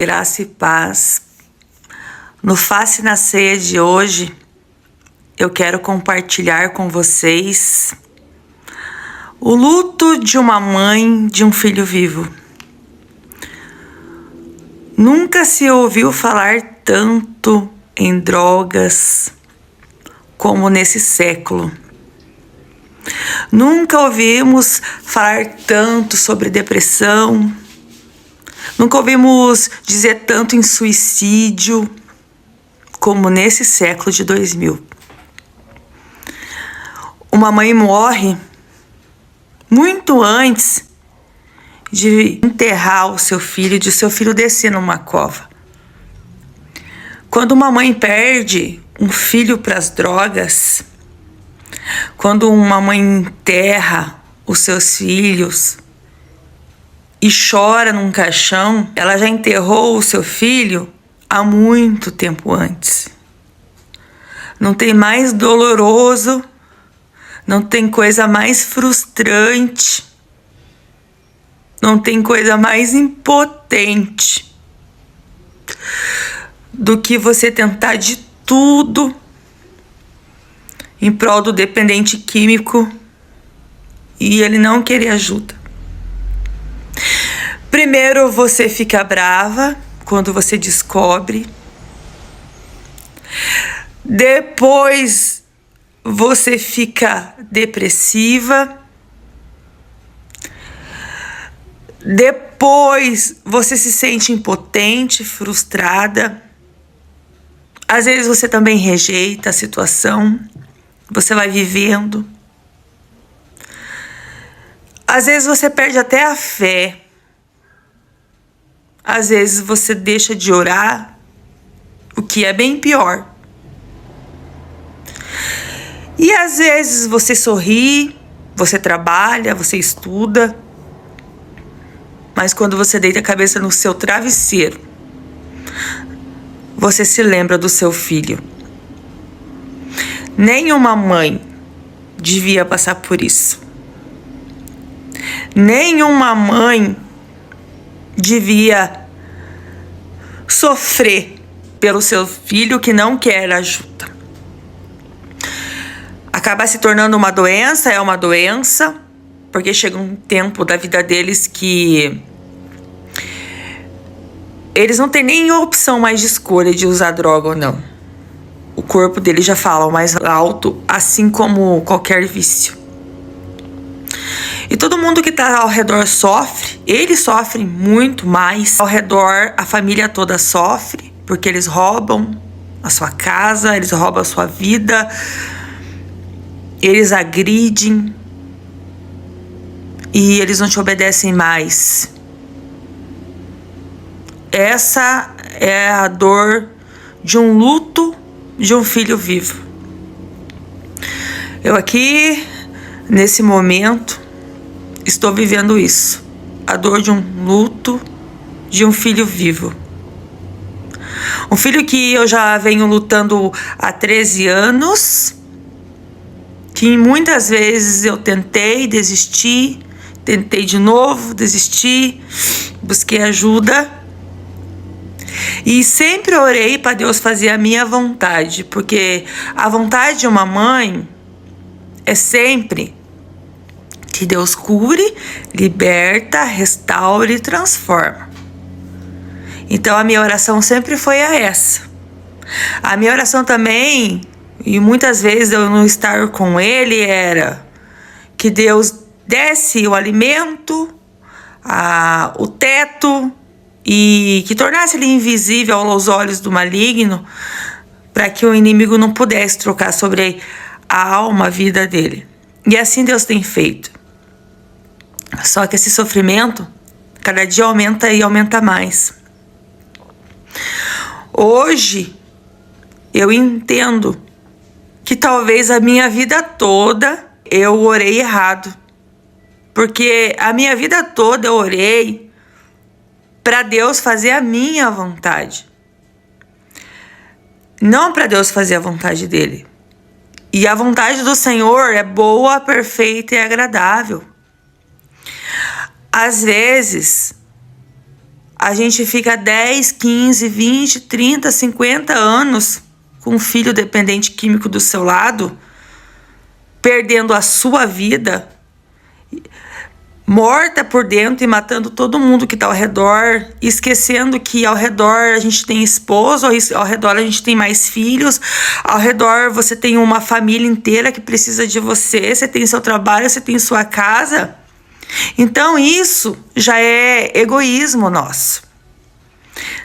Graça e paz. No Face na Ceia de hoje, eu quero compartilhar com vocês o luto de uma mãe de um filho vivo. Nunca se ouviu falar tanto em drogas como nesse século. Nunca ouvimos falar tanto sobre depressão. Nunca ouvimos dizer tanto em suicídio como nesse século de 2000. Uma mãe morre muito antes de enterrar o seu filho, de seu filho descer numa cova. Quando uma mãe perde um filho para as drogas, quando uma mãe enterra os seus filhos e chora num caixão, ela já enterrou o seu filho há muito tempo antes. Não tem mais doloroso, não tem coisa mais frustrante, não tem coisa mais impotente do que você tentar de tudo em prol do dependente químico e ele não querer ajuda. Primeiro você fica brava quando você descobre. Depois você fica depressiva. Depois você se sente impotente, frustrada. Às vezes você também rejeita a situação. Você vai vivendo. Às vezes você perde até a fé. Às vezes você deixa de orar, o que é bem pior. E às vezes você sorri, você trabalha, você estuda, mas quando você deita a cabeça no seu travesseiro, você se lembra do seu filho. Nenhuma mãe devia passar por isso. Nenhuma mãe devia sofrer pelo seu filho que não quer ajuda. Acaba se tornando uma doença, é uma doença, porque chega um tempo da vida deles que eles não têm nem opção mais de escolha de usar droga ou não. O corpo deles já fala o mais alto, assim como qualquer vício. E todo mundo que está ao redor sofre, eles sofrem muito mais. Ao redor, a família toda sofre, porque eles roubam a sua casa, eles roubam a sua vida, eles agridem e eles não te obedecem mais. Essa é a dor de um luto de um filho vivo. Eu aqui, nesse momento, estou vivendo isso. A dor de um luto de um filho vivo. Um filho que eu já venho lutando há 13 anos. Que muitas vezes eu tentei, desisti. Tentei de novo, desisti. Busquei ajuda. E sempre orei para Deus fazer a minha vontade. Porque a vontade de uma mãe é sempre que Deus cure, liberta, restaure e transforma. Então a minha oração sempre foi essa. A minha oração também, e muitas vezes eu não estar com Ele, era que Deus desse o alimento, o teto, e que tornasse Ele invisível aos olhos do maligno, para que o inimigo não pudesse trocar sobre a alma, a vida dele. E assim Deus tem feito. Só que esse sofrimento cada dia aumenta e aumenta mais. Hoje eu entendo que talvez a minha vida toda eu orei errado. Porque a minha vida toda eu orei para Deus fazer a minha vontade. Não para Deus fazer a vontade dele. E a vontade do Senhor é boa, perfeita e agradável. Às vezes, a gente fica 10, 15, 20, 30, 50 anos com um filho dependente químico do seu lado, perdendo a sua vida, morta por dentro e matando todo mundo que está ao redor, esquecendo que ao redor a gente tem esposo, ao redor a gente tem mais filhos, ao redor você tem uma família inteira que precisa de você, você tem seu trabalho, você tem sua casa. Então isso já é egoísmo nosso.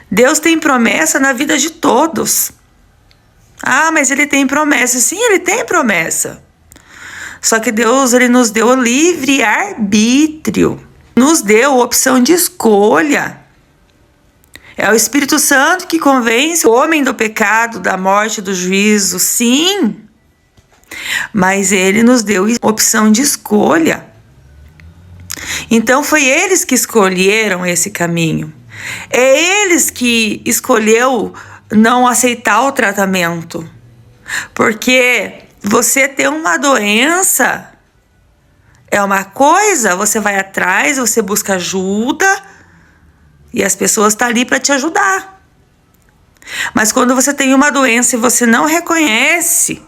Deus tem promessa na vida de todos. Ah, mas ele tem promessa. Sim, ele tem promessa. Só que Deus, ele nos deu livre arbítrio. Nos deu opção de escolha. É o Espírito Santo que convence o homem do pecado, da morte, do juízo. Sim. Mas ele nos deu opção de escolha. Então foi eles que escolheram esse caminho. É eles que escolheu não aceitar o tratamento. Porque você ter uma doença é uma coisa, você vai atrás, você busca ajuda e as pessoas estão ali para te ajudar. Mas quando você tem uma doença e você não reconhece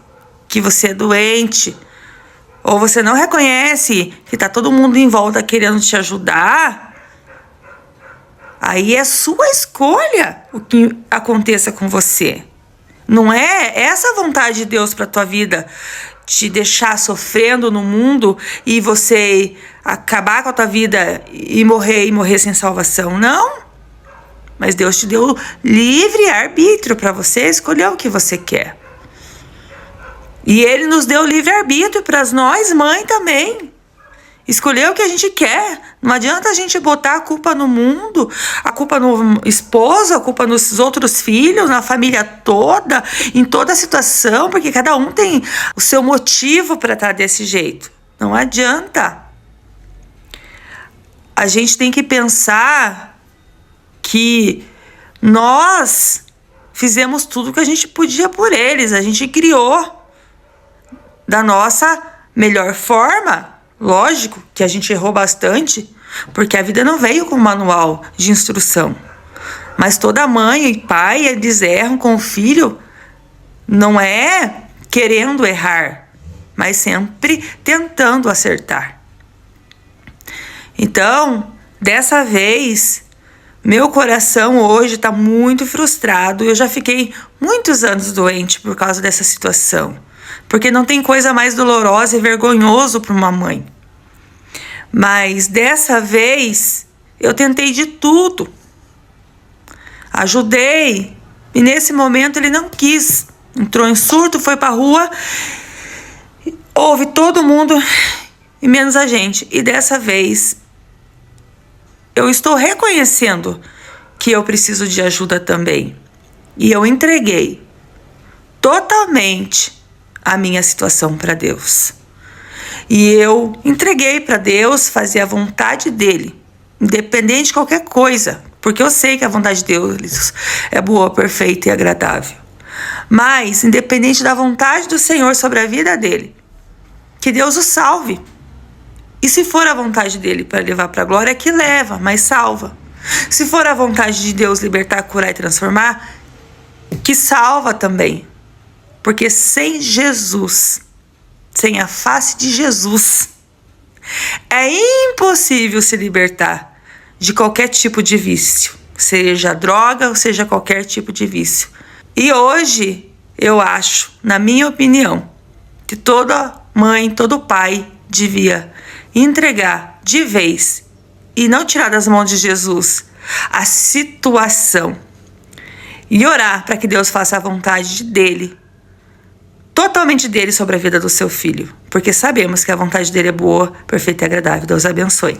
que você é doente, ou você não reconhece que tá todo mundo em volta querendo te ajudar, aí é sua escolha o que aconteça com você. Não é essa a vontade de Deus para tua vida, te deixar sofrendo no mundo e você acabar com a tua vida e morrer sem salvação. Não. Mas Deus te deu livre arbítrio para você escolher o que você quer. E ele nos deu livre-arbítrio para nós, mãe, também. Escolher o que a gente quer. Não adianta a gente botar a culpa no mundo, a culpa no esposo, a culpa nos outros filhos, na família toda, em toda a situação, porque cada um tem o seu motivo para estar desse jeito. Não adianta. A gente tem que pensar que nós fizemos tudo o que a gente podia por eles. A gente criou da nossa melhor forma. Lógico que a gente errou bastante, porque a vida não veio com manual de instrução. Mas toda mãe e pai, eles erram com o filho, não é querendo errar, mas sempre tentando acertar. Então, dessa vez, meu coração hoje está muito frustrado. Eu já fiquei muitos anos doente por causa dessa situação. Porque não tem coisa mais dolorosa e vergonhoso para uma mãe. Mas dessa vez eu tentei de tudo. Ajudei. E nesse momento ele não quis. Entrou em surto, foi para a rua. Ouve todo mundo e menos a gente. E dessa vez eu estou reconhecendo que eu preciso de ajuda também. E eu entreguei totalmente a minha situação para Deus. E eu entreguei para Deus fazer a vontade dele, independente de qualquer coisa, porque eu sei que a vontade de Deus é boa, perfeita e agradável. Mas, independente da vontade do Senhor sobre a vida dele, que Deus o salve. E se for a vontade dele para levar para a glória, que leva, mas salva. Se for a vontade de Deus libertar, curar e transformar, que salva também. Porque sem Jesus, sem a face de Jesus, é impossível se libertar de qualquer tipo de vício, seja droga ou seja qualquer tipo de vício. E hoje, eu acho, na minha opinião, que toda mãe, todo pai devia entregar de vez e não tirar das mãos de Jesus a situação e orar para que Deus faça a vontade dele, totalmente dele, sobre a vida do seu filho, porque sabemos que a vontade dele é boa, perfeita e agradável. Deus abençoe.